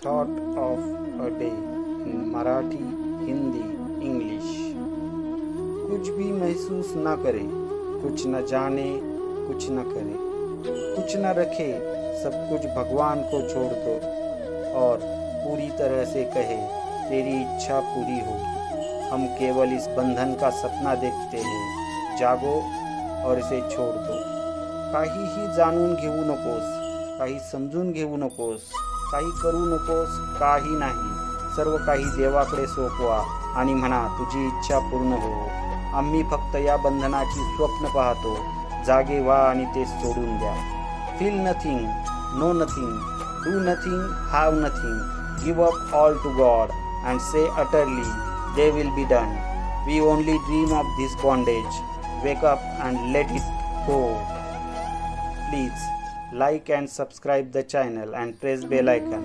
thought of a day in Marathi, Hindi, English। कुछ भी महसूस न करे, कुछ न जाने, कुछ न करे, कुछ न रखे, सब कुछ भगवान को छोड़ दो और पूरी तरह से कहे तेरी इच्छा पूरी होगी। हम केवल इस बंधन का सपना देखते हैं, जागो और इसे छोड़ दो। काहीही जाणून घेऊ नकोस, काही समजून घेऊ नकोस, काही करू नकोस, काही नाही। सर्व काही देवाकडे सोपवा आणि म्हणा तुझी इच्छा पूर्ण हो। आम्ही फक्त या बंधनाची स्वप्न पाहतो, जागे व्हा आणि ते सोडून द्या। Feel nothing, no nothing, do nothing, have nothing, give up all to God and say utterly, they will be done. We only dream of this bondage. Wake up and let it go. Please like and subscribe the channel and press bell icon.